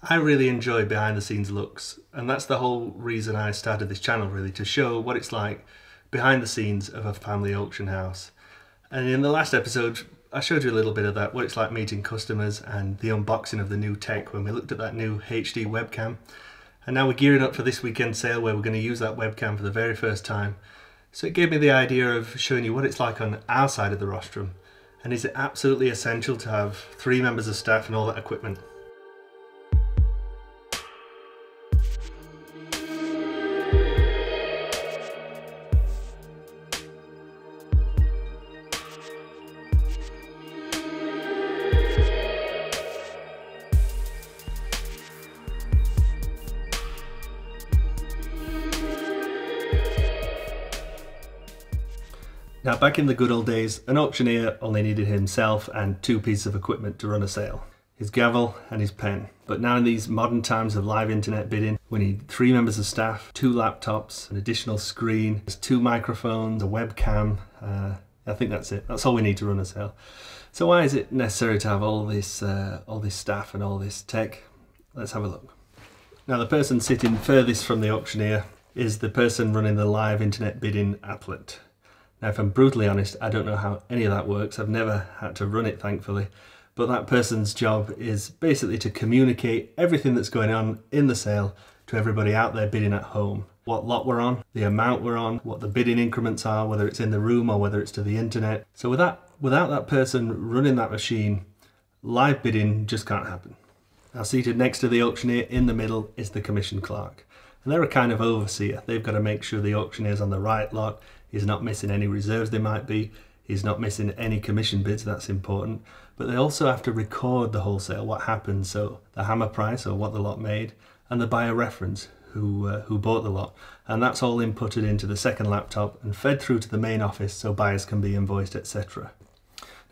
I really enjoy behind the scenes looks, and that's the whole reason I started this channel, really, to show what it's like behind the scenes of a family auction house. And in the last episode I showed you a little bit of that, what it's like meeting customers and the unboxing of the new tech when we looked at that new HD webcam. And now we're gearing up for this weekend sale where we're going to use that webcam for the very first time. So it gave me the idea of showing you what it's like on our side of the rostrum, and is it absolutely essential to have 3 members of staff and all that equipment. Now, back in the good old days, an auctioneer only needed himself and 2 pieces of equipment to run a sale: his gavel and his pen. But now in these modern times of live internet bidding, we need 3 members of staff, 2 laptops, an additional screen, 2 microphones, a webcam. I think that's it. That's all we need to run a sale. So why is it necessary to have all this staff and all this tech? Let's have a look. Now, the person sitting furthest from the auctioneer is the person running the live internet bidding applet. Now, if I'm brutally honest, I don't know how any of that works. I've never had to run it, thankfully. But that person's job is basically to communicate everything that's going on in the sale to everybody out there bidding at home. What lot we're on, the amount we're on, what the bidding increments are, whether it's in the room or whether it's to the internet. So without that person running that machine, live bidding just can't happen. Now, seated next to the auctioneer in the middle is the commission clerk. And they're a kind of overseer. They've got to make sure the auctioneer's on the right lot. He's not missing any reserves they might be. He's not missing any commission bids, that's important. But they also have to record the wholesale, what happened, so the hammer price or what the lot made, and the buyer reference, who bought the lot. And that's all inputted into the second laptop and fed through to the main office so buyers can be invoiced, etc.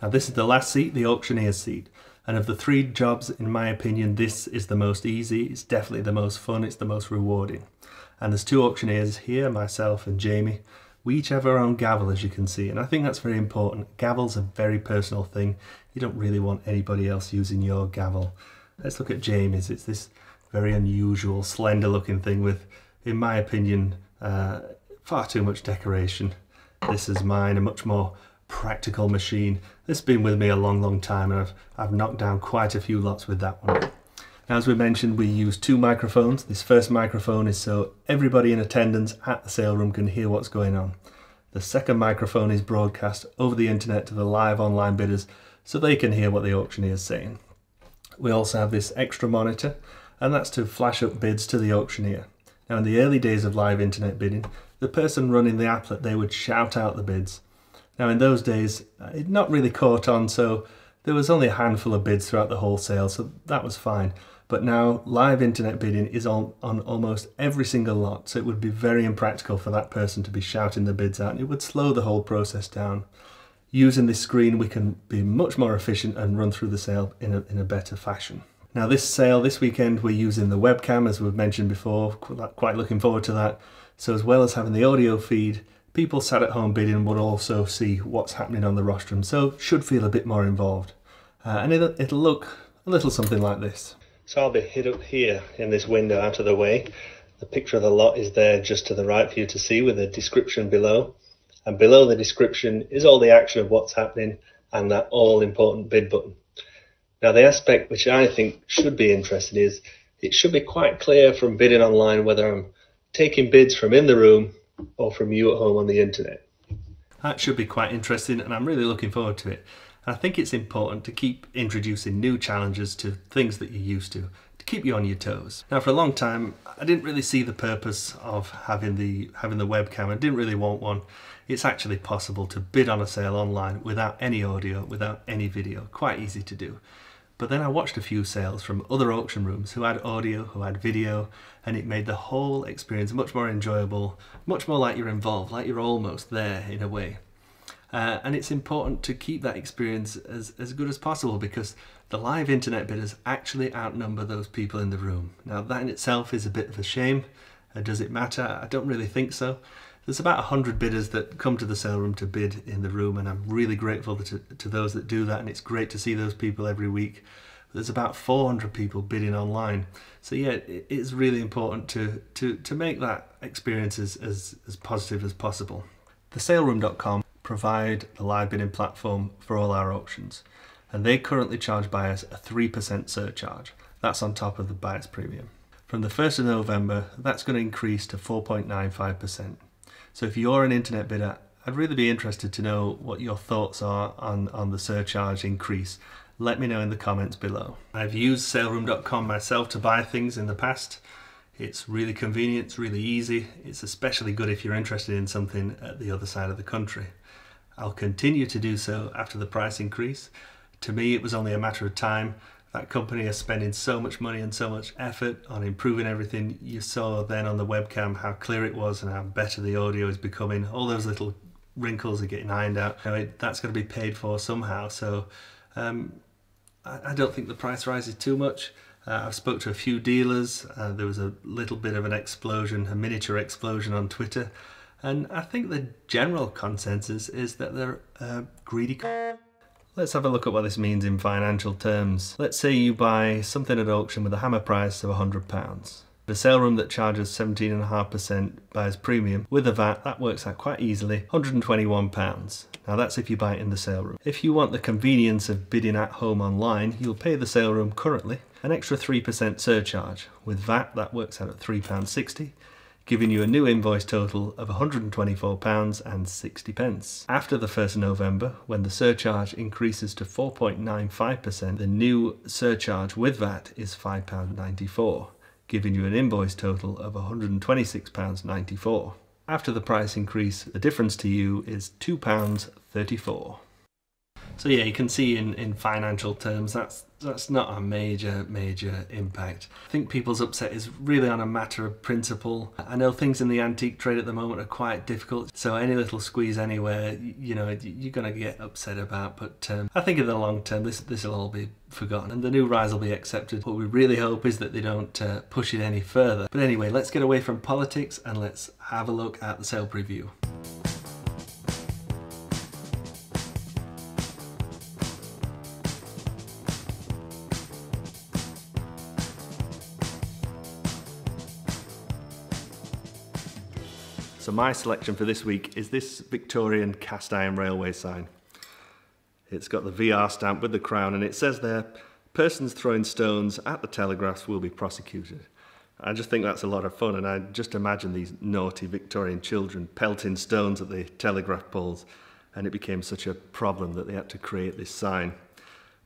Now, this is the last seat, the auctioneer's seat. And of the 3 jobs, in my opinion, this is the most easy. It's definitely the most fun. It's the most rewarding. And there's 2 auctioneers here, myself and Jamie. We each have our own gavel, as you can see, and I think that's very important. Gavel's a very personal thing. You don't really want anybody else using your gavel. Let's look at Jamie's. It's this very unusual, slender looking thing with, in my opinion, far too much decoration. This is mine, a much more practical machine. This has been with me a long time, and I've knocked down quite a few lots with that one. Now, as we mentioned, we use 2 microphones. This first microphone is so everybody in attendance at the sale room can hear what's going on. The second microphone is broadcast over the internet to the live online bidders so they can hear what the auctioneer is saying. We also have this extra monitor, and that's to flash up bids to the auctioneer. Now, in the early days of live internet bidding, the person running the applet, they would shout out the bids. Now, in those days, it not really caught on, so there was only a handful of bids throughout the whole sale, so that was fine. But now live internet bidding is on almost every single lot, so it would be very impractical for that person to be shouting the bids out, and it would slow the whole process down. Using this screen, we can be much more efficient and run through the sale in a better fashion. Now, this sale this weekend, we're using the webcam, as we've mentioned before. Quite looking forward to that. So as well as having the audio feed, people sat at home bidding will also see what's happening on the rostrum, so should feel a bit more involved. And it'll look a little something like this. So I'll be hid up here in this window out of the way. The picture of the lot is there just to the right for you to see, with a description below. And below the description is all the action of what's happening and that all important bid button. Now, the aspect which I think should be interesting is it should be quite clear from bidding online whether I'm taking bids from in the room or from you at home on the internet. That should be quite interesting, and I'm really looking forward to it. And I think it's important to keep introducing new challenges to things that you're used to keep you on your toes. Now, for a long time, I didn't really see the purpose of having the webcam. I didn't really want one. It's actually possible to bid on a sale online without any audio, without any video. Quite easy to do. But then I watched a few sales from other auction rooms who had audio, who had video, and it made the whole experience much more enjoyable, much more like you're involved, like you're almost there in a way. And it's important to keep that experience as good as possible, because the live internet bidders actually outnumber those people in the room. Now, that in itself is a bit of a shame. Does it matter? I don't really think so. There's about 100 bidders that come to the sale room to bid in the room, and I'm really grateful to those that do that, and it's great to see those people every week. There's about 400 people bidding online. So yeah, it's really important to make that experience as positive as possible. The-saleroom.com provide the live bidding platform for all our auctions, and they currently charge buyers a 3% surcharge. That's on top of the buyer's premium. From the 1st of November, that's going to increase to 4.95%. So if you're an internet bidder, I'd really be interested to know what your thoughts are on the surcharge increase. Let me know in the comments below. I've used saleroom.com myself to buy things in the past. It's really convenient, it's really easy. It's especially good if you're interested in something at the other side of the country. I'll continue to do so after the price increase. To me, it was only a matter of time. That company is spending so much money and so much effort on improving everything. You saw then on the webcam how clear it was and how better the audio is becoming. All those little wrinkles are getting ironed out. That's going to be paid for somehow. So I don't think the price rises too much. I've spoke to a few dealers. There was a little bit of an explosion, a miniature explosion on Twitter. And I think the general consensus is that they're greedy. Let's have a look at what this means in financial terms. Let's say you buy something at auction with a hammer price of £100. The saleroom that charges 17.5% buyer's premium with the VAT, that works out quite easily, £121. Now that's if you buy it in the saleroom. If you want the convenience of bidding at home online, you'll pay the saleroom currently an extra 3% surcharge. With VAT, that works out at £3.60. Giving you a new invoice total of £124.60. After the 1st of November, when the surcharge increases to 4.95%, the new surcharge with VAT is £5.94, giving you an invoice total of £126.94. After the price increase, the difference to you is £2.34. So yeah, you can see in financial terms, that's not a major impact. I think people's upset is really on a matter of principle. I know things in the antique trade at the moment are quite difficult, so any little squeeze anywhere, you know, you're going to get upset about. But I think in the long term, this will all be forgotten and the new rise will be accepted. What we really hope is that they don't push it any further. But anyway, let's get away from politics and let's have a look at the sale preview. So my selection for this week is this Victorian cast iron railway sign. It's got the VR stamp with the crown and it says there, persons throwing stones at the telegraphs will be prosecuted. I just think that's a lot of fun, and I just imagine these naughty Victorian children pelting stones at the telegraph poles, and it became such a problem that they had to create this sign.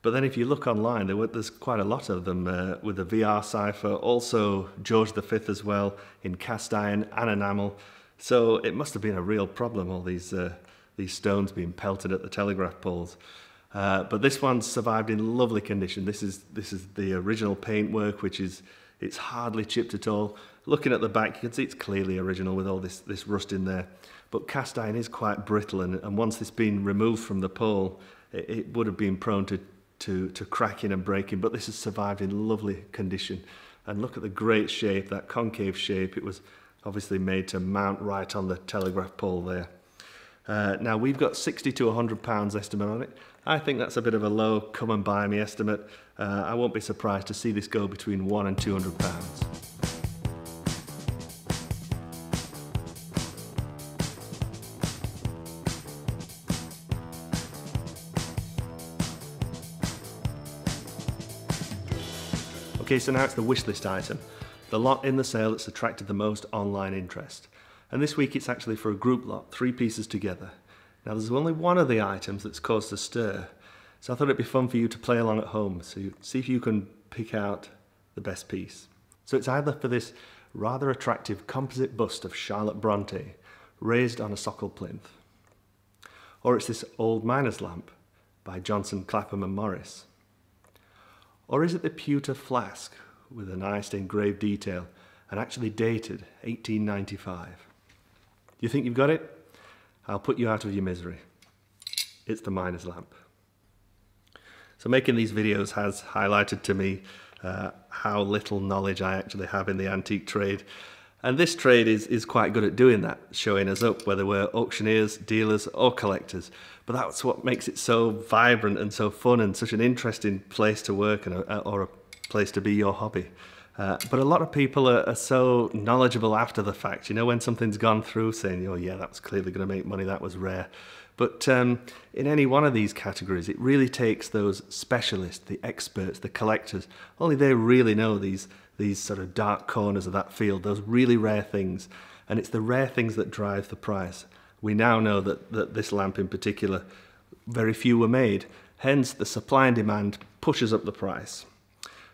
But then if you look online, there's quite a lot of them with the VR cipher, also George V as well, in cast iron and enamel. So it must have been a real problem, all these stones being pelted at the telegraph poles. But this one survived in lovely condition. This is the original paintwork, it's hardly chipped at all. Looking at the back, you can see it's clearly original with all this rust in there. But cast iron is quite brittle, and once it's been removed from the pole, it would have been prone to cracking and breaking. But this has survived in lovely condition. And look at the great shape, that concave shape. It was obviously made to mount right on the telegraph pole there. Now we've got £60 to £100 estimate on it. I think that's a bit of a low come and buy me estimate. I won't be surprised to see this go between £100 and £200. Okay, so now it's the wish list item. The lot in the sale that's attracted the most online interest. And this week it's actually for a group lot, 3 pieces together. Now there's only one of the items that's caused a stir, so I thought it'd be fun for you to play along at home, so see if you can pick out the best piece. So it's either for this rather attractive composite bust of Charlotte Bronte, raised on a socle plinth, or it's this old miner's lamp by Johnson, Clapham and Morris, or is it the pewter flask with a nice engraved detail and actually dated 1895. You think you've got it? I'll put you out of your misery. It's the miner's lamp. So making these videos has highlighted to me how little knowledge I actually have in the antique trade. And this trade is quite good at doing that, showing us up, whether we're auctioneers, dealers or collectors. But that's what makes it so vibrant and so fun and such an interesting place to work or a place to be your hobby. But a lot of people are so knowledgeable after the fact, you know, when something's gone through, saying, oh yeah, that was clearly going to make money, that was rare. But in any one of these categories, it really takes those specialists, the experts, the collectors. Only they really know these sort of dark corners of that field, those really rare things. And it's the rare things that drive the price. We now know that this lamp in particular, very few were made. Hence, the supply and demand pushes up the price.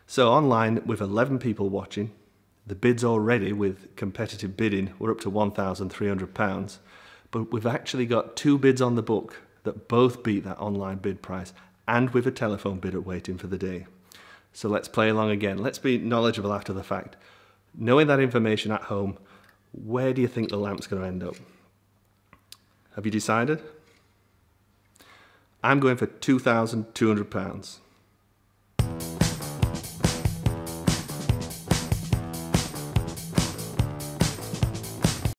So online, with 11 people watching, the bids already with competitive bidding, we're up to £1,300. But we've actually got 2 bids on the book that both beat that online bid price, and with a telephone bidder waiting for the day. So let's play along again. Let's be knowledgeable after the fact. Knowing that information at home, where do you think the lamp's going to end up? Have you decided? I'm going for £2,200.